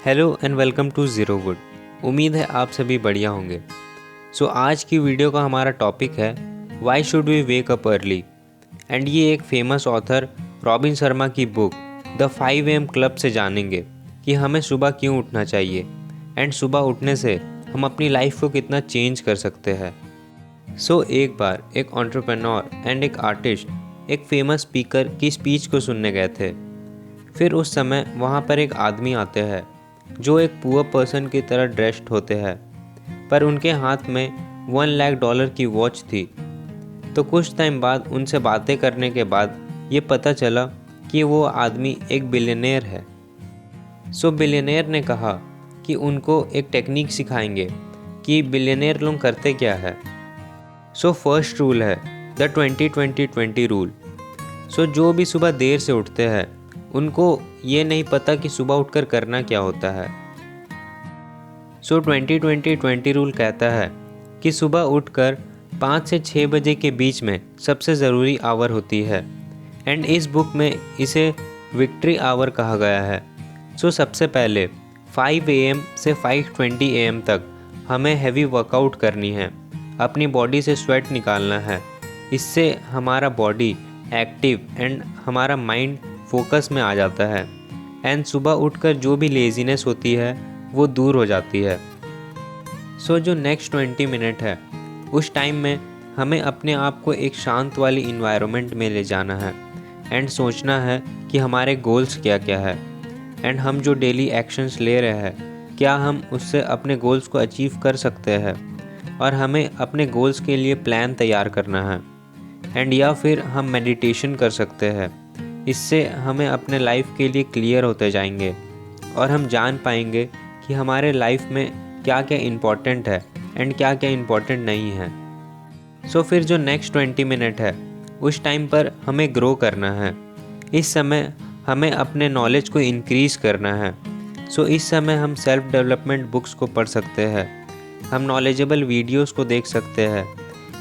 Hello and welcome to zero wood. उम्मीद है आप सभी बढ़िया होंगे। आज की वीडियो का हमारा टॉपिक है why should we wake up early. And ये एक फेमस ऑथर रॉबिन शर्मा की बुक द 5 AM क्लब से जानेंगे कि हमें सुबह क्यों उठना चाहिए एंड सुबह उठने से हम अपनी लाइफ को कितना चेंज कर सकते हैं। एक बार एक एंटरप्रेन्योर एंड एक आर्टिस्ट एक फेमस स्पीकर की स्पीच को सुनने गए थे। फिर उस समय वहाँ पर एक आदमी आते हैं जो एक पुअर पर्सन की तरह ड्रेस्ड होते हैं, पर उनके हाथ में $1 लाख की वॉच थी। तो कुछ टाइम बाद उनसे बातें करने के बाद ये पता चला कि वो आदमी एक बिलियनेयर है। बिलियनेयर ने कहा कि उनको एक टेक्निक सिखाएंगे कि बिलियनेयर लोग करते क्या है। फर्स्ट रूल है द 20-20-20 रूल। जो भी सुबह देर से उठते हैं उनको ये नहीं पता कि सुबह उठकर करना क्या होता है। 20-20-20 रूल कहता है कि सुबह उठकर 5 से 6 बजे के बीच में सबसे ज़रूरी आवर होती है एंड इस बुक में इसे विक्ट्री आवर कहा गया है। सबसे पहले 5 AM से 5:20 AM तक हमें हैवी वर्कआउट करनी है, अपनी बॉडी से स्वेट निकालना है। इससे हमारा बॉडी एक्टिव एंड हमारा माइंड फोकस में आ जाता है एंड सुबह उठकर जो भी लेज़ीनेस होती है वो दूर हो जाती है। जो नेक्स्ट 20 मिनट है उस टाइम में हमें अपने आप को एक शांत वाली इन्वायरमेंट में ले जाना है एंड सोचना है कि हमारे गोल्स क्या क्या है एंड हम जो डेली एक्शंस ले रहे हैं क्या हम उससे अपने गोल्स को अचीव कर सकते हैं, और हमें अपने गोल्स के लिए प्लान तैयार करना है एंड या फिर हम मेडिटेशन कर सकते हैं। इससे हमें अपने लाइफ के लिए क्लियर होते जाएंगे और हम जान पाएंगे कि हमारे लाइफ में क्या क्या इम्पोर्टेंट है एंड क्या क्या इम्पोर्टेंट नहीं है। फिर जो नेक्स्ट 20 मिनट है उस टाइम पर हमें ग्रो करना है। इस समय हमें अपने नॉलेज को इंक्रीज़ करना है। इस समय हम सेल्फ डेवलपमेंट बुक्स को पढ़ सकते हैं, हम नॉलेजेबल वीडियोस को देख सकते हैं,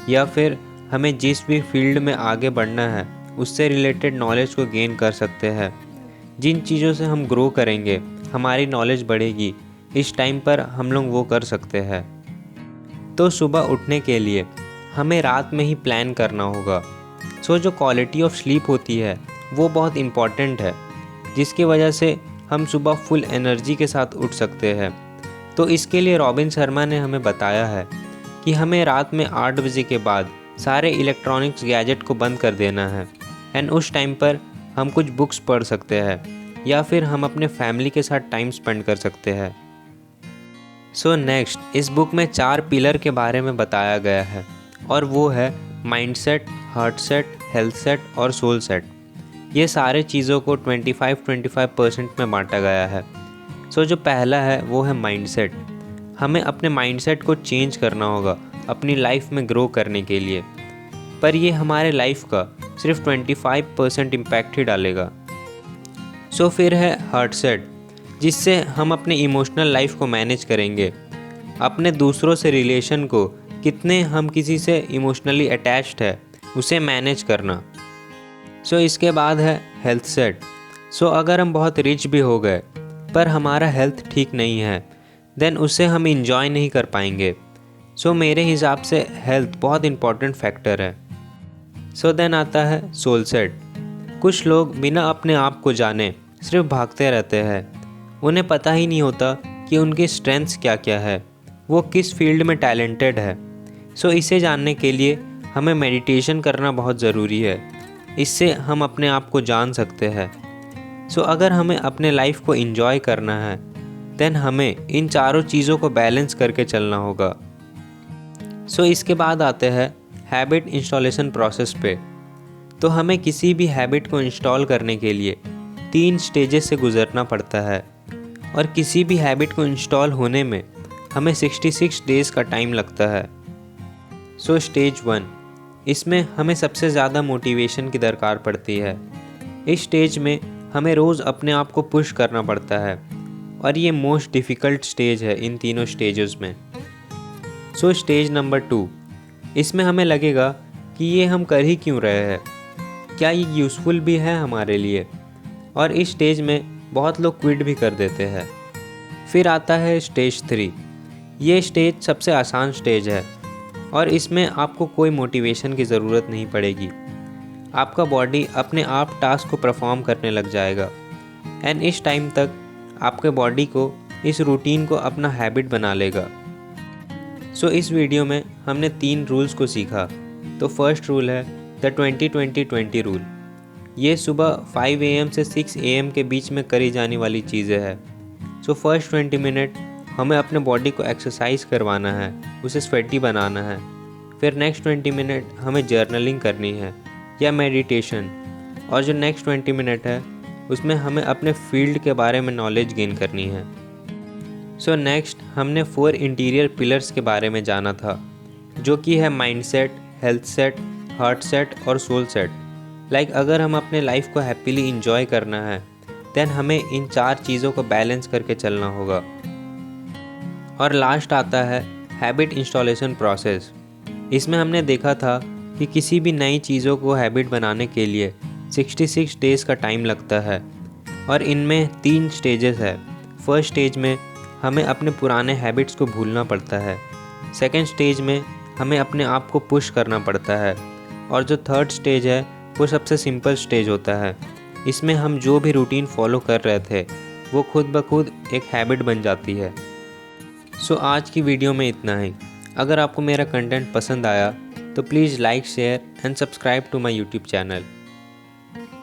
या फिर हमें जिस भी फील्ड में आगे बढ़ना है उससे रिलेटेड नॉलेज को गेन कर सकते हैं। जिन चीज़ों से हम ग्रो करेंगे हमारी नॉलेज बढ़ेगी, इस टाइम पर हम लोग वो कर सकते हैं। सुबह उठने के लिए हमें रात में ही प्लान करना होगा। जो क्वालिटी ऑफ स्लीप होती है वो बहुत इम्पॉर्टेंट है, जिसकी वजह से हम सुबह फुल एनर्जी के साथ उठ सकते हैं। इसके लिए रॉबिन शर्मा ने हमें बताया है कि हमें रात में 8 बजे के बाद सारे इलेक्ट्रॉनिक्स गैजेट को बंद कर देना है एंड उस टाइम पर हम कुछ बुक्स पढ़ सकते हैं या फिर हम अपने फैमिली के साथ टाइम स्पेंड कर सकते हैं। नेक्स्ट इस बुक में 4 पिलर के बारे में बताया गया है, और वो है mindset, heart set, health set और सोल सेट। ये सारे चीज़ों को 25-25% में बांटा गया है। जो पहला है वो है माइंडसेट। हमें अपने माइंडसेट को चेंज करना होगा अपनी लाइफ में ग्रो करने के लिए, पर ये हमारे लाइफ का सिर्फ 25% इम्पैक्ट ही डालेगा। फिर है हार्ट सेट, जिससे हम अपने इमोशनल लाइफ को मैनेज करेंगे, अपने दूसरों से रिलेशन को कितने हम किसी से इमोशनली अटैच्ड है उसे मैनेज करना। इसके बाद है हेल्थ सेट। अगर हम बहुत रिच भी हो गए पर हमारा हेल्थ ठीक नहीं है देन उसे हम इंजॉय नहीं कर पाएंगे। मेरे हिसाब से हेल्थ बहुत इम्पॉर्टेंट फैक्टर है। देन आता है सोल सेट। कुछ लोग बिना अपने आप को जाने सिर्फ भागते रहते हैं, उन्हें पता ही नहीं होता कि उनकी स्ट्रेंथ्स क्या क्या है, वो किस फील्ड में टैलेंटेड है। इसे जानने के लिए हमें मेडिटेशन करना बहुत ज़रूरी है, इससे हम अपने आप को जान सकते हैं। अगर हमें अपने लाइफ को एंजॉय करना है देन हमें इन चारों चीज़ों को बैलेंस करके चलना होगा। इसके बाद आते हैं हैबिट इंस्टॉलेशन प्रोसेस पे। हमें किसी भी हैबिट को इंस्टॉल करने के लिए 3 स्टेजेस से गुज़रना पड़ता है, और किसी भी हैबिट को इंस्टॉल होने में हमें 66 डेज़ का टाइम लगता है। स्टेज 1, इसमें हमें सबसे ज़्यादा मोटिवेशन की दरकार पड़ती है। इस स्टेज में हमें रोज़ अपने आप को पुश करना पड़ता है, और ये मोस्ट डिफ़िकल्ट स्टेज है इन तीनों स्टेजेस में। स्टेज नंबर 2, इसमें हमें लगेगा कि ये हम कर ही क्यों रहे हैं, क्या ये यूज़फुल भी है हमारे लिए, और इस स्टेज में बहुत लोग क्विट भी कर देते हैं। फिर आता है स्टेज 3। ये स्टेज सबसे आसान स्टेज है और इसमें आपको कोई मोटिवेशन की ज़रूरत नहीं पड़ेगी। आपका बॉडी अपने आप टास्क को परफॉर्म करने लग जाएगा एंड इस टाइम तक आपके बॉडी को इस रूटीन को अपना हैबिट बना लेगा। सो इस वीडियो में हमने 3 रूल्स को सीखा। तो फर्स्ट रूल है द 20-20-20 रूल। ये सुबह 5 AM से 6 AM के बीच में करी जाने वाली चीज़ें हैं। सो फर्स्ट 20 मिनट हमें अपने बॉडी को एक्सरसाइज करवाना है, उसे स्वेटी बनाना है। फिर नेक्स्ट 20 मिनट हमें जर्नलिंग करनी है या मेडिटेशन, और जो नेक्स्ट 20 मिनट है उसमें हमें अपने फील्ड के बारे में नॉलेज गेन करनी है। सो नेक्स्ट हमने 4 इंटीरियर पिलर्स के बारे में जाना था, जो कि है mindset, health set, heart set और सोल सेट। लाइक अगर हम अपने लाइफ को हैप्पीली इंजॉय करना है देन हमें इन 4 चीज़ों को बैलेंस करके चलना होगा। और लास्ट आता है हैबिट इंस्टॉलेशन प्रोसेस। इसमें हमने देखा था कि किसी भी नई चीज़ों को हैबिट बनाने के लिए 66 डेज़ का टाइम लगता है और इनमें 3 स्टेजेस है। फर्स्ट स्टेज में हमें अपने पुराने हैबिट्स को भूलना पड़ता है। सेकेंड स्टेज में हमें अपने आप को पुश करना पड़ता है, और जो थर्ड स्टेज है वो सबसे सिंपल स्टेज होता है। इसमें हम जो भी रूटीन फॉलो कर रहे थे वो खुद ब खुद एक हैबिट बन जाती है। सो आज की वीडियो में इतना ही। अगर आपको मेरा कंटेंट पसंद आया तो please like, share and subscribe to my YouTube channel.